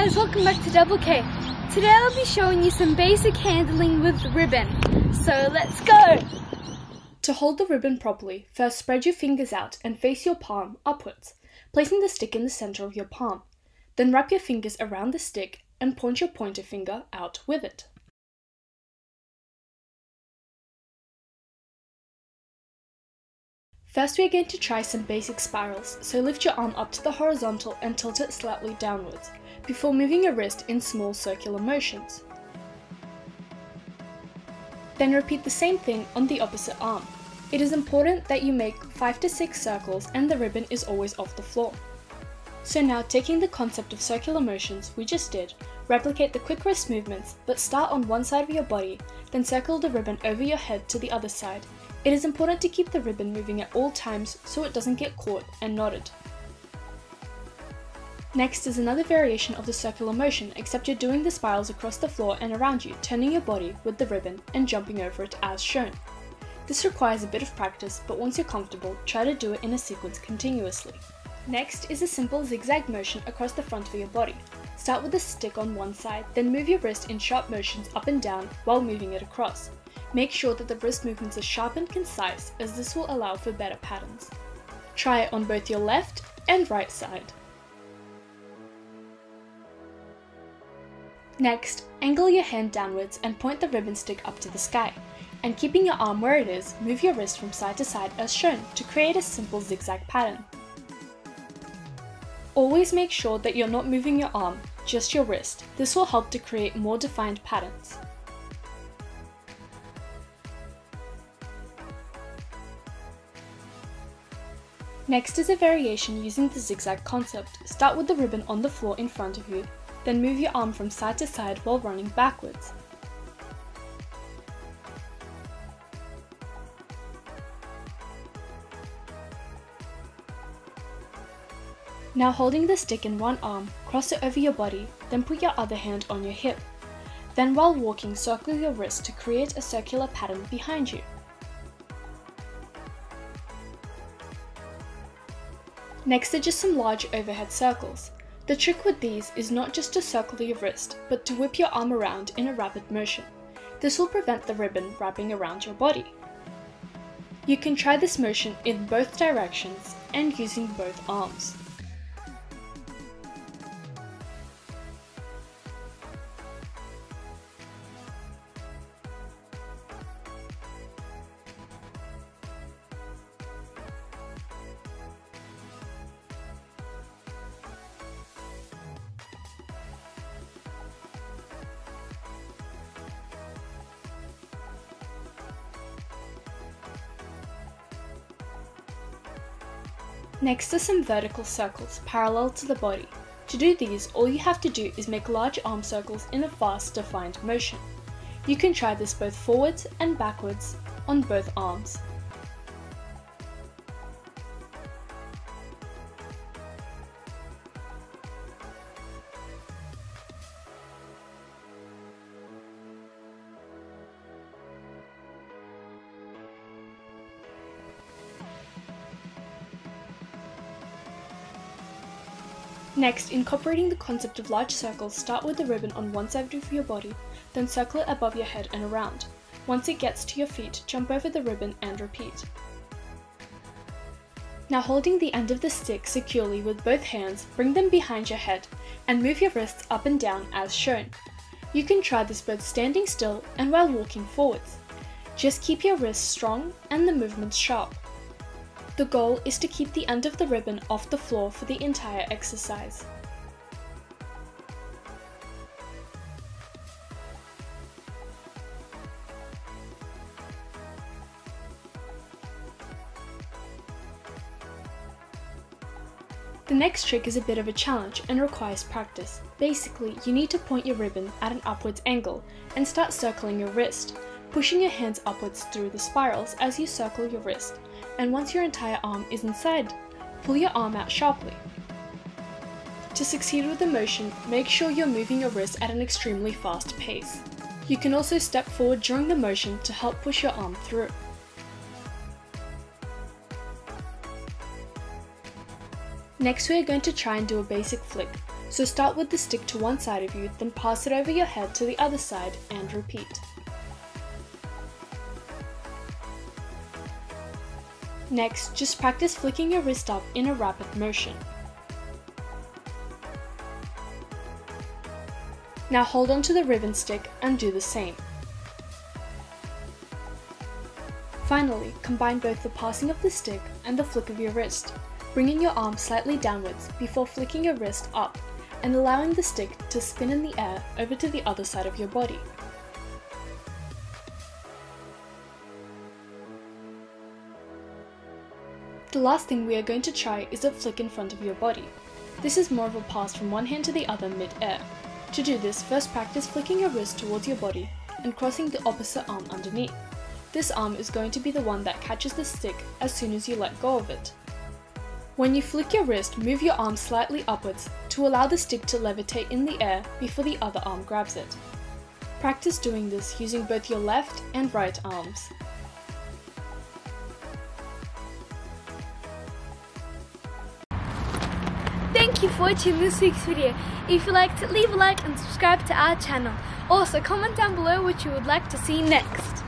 guys, welcome back to Double K. Today I'll be showing you some basic handling with ribbon. So let's go! To hold the ribbon properly, first spread your fingers out and face your palm upwards, placing the stick in the center of your palm. Then wrap your fingers around the stick and point your pointer finger out with it. First we are going to try some basic spirals, so lift your arm up to the horizontal and tilt it slightly downwards, before moving your wrist in small circular motions. Then repeat the same thing on the opposite arm. It is important that you make 5 to 6 circles and the ribbon is always off the floor. So now, taking the concept of circular motions we just did, replicate the quick wrist movements, but start on one side of your body, then circle the ribbon over your head to the other side. It is important to keep the ribbon moving at all times so it doesn't get caught and knotted. Next is another variation of the circular motion, except you're doing the spirals across the floor and around you, turning your body with the ribbon and jumping over it as shown. This requires a bit of practice, but once you're comfortable, try to do it in a sequence continuously. Next is a simple zigzag motion across the front of your body. Start with the stick on one side, then move your wrist in sharp motions up and down while moving it across. Make sure that the wrist movements are sharp and concise, as this will allow for better patterns. Try it on both your left and right side. Next, angle your hand downwards and point the ribbon stick up to the sky. And keeping your arm where it is, move your wrist from side to side as shown to create a simple zigzag pattern. Always make sure that you're not moving your arm, just your wrist. This will help to create more defined patterns. Next is a variation using the zigzag concept. Start with the ribbon on the floor in front of you, then move your arm from side to side while running backwards. Now, holding the stick in one arm, cross it over your body, then put your other hand on your hip. Then while walking, circle your wrist to create a circular pattern behind you. Next are just some large overhead circles. The trick with these is not just to circle your wrist, but to whip your arm around in a rapid motion. This will prevent the ribbon wrapping around your body. You can try this motion in both directions and using both arms. Next are some vertical circles parallel to the body. To do these, all you have to do is make large arm circles in a fast, defined motion. You can try this both forwards and backwards on both arms. Next, incorporating the concept of large circles, start with the ribbon on one side of your body, then circle it above your head and around. Once it gets to your feet, jump over the ribbon and repeat. Now, holding the end of the stick securely with both hands, bring them behind your head and move your wrists up and down as shown. You can try this both standing still and while walking forwards. Just keep your wrists strong and the movements sharp. The goal is to keep the end of the ribbon off the floor for the entire exercise. The next trick is a bit of a challenge and requires practice. Basically, you need to point your ribbon at an upwards angle and start circling your wrist, pushing your hands upwards through the spirals as you circle your wrist. And once your entire arm is inside, pull your arm out sharply. To succeed with the motion, make sure you're moving your wrist at an extremely fast pace. You can also step forward during the motion to help push your arm through. Next we are going to try and do a basic flick. So start with the stick to one side of you, then pass it over your head to the other side and repeat. Next, just practice flicking your wrist up in a rapid motion. Now hold on to the ribbon stick and do the same. Finally, combine both the passing of the stick and the flick of your wrist, bringing your arm slightly downwards before flicking your wrist up and allowing the stick to spin in the air over to the other side of your body. The last thing we are going to try is a flick in front of your body. This is more of a pass from one hand to the other mid-air. To do this, first practice flicking your wrist towards your body and crossing the opposite arm underneath. This arm is going to be the one that catches the stick as soon as you let go of it. When you flick your wrist, move your arm slightly upwards to allow the stick to levitate in the air before the other arm grabs it. Practice doing this using both your left and right arms. Thank you for watching this week's video. If you liked it, leave a like and subscribe to our channel. Also, comment down below what you would like to see next.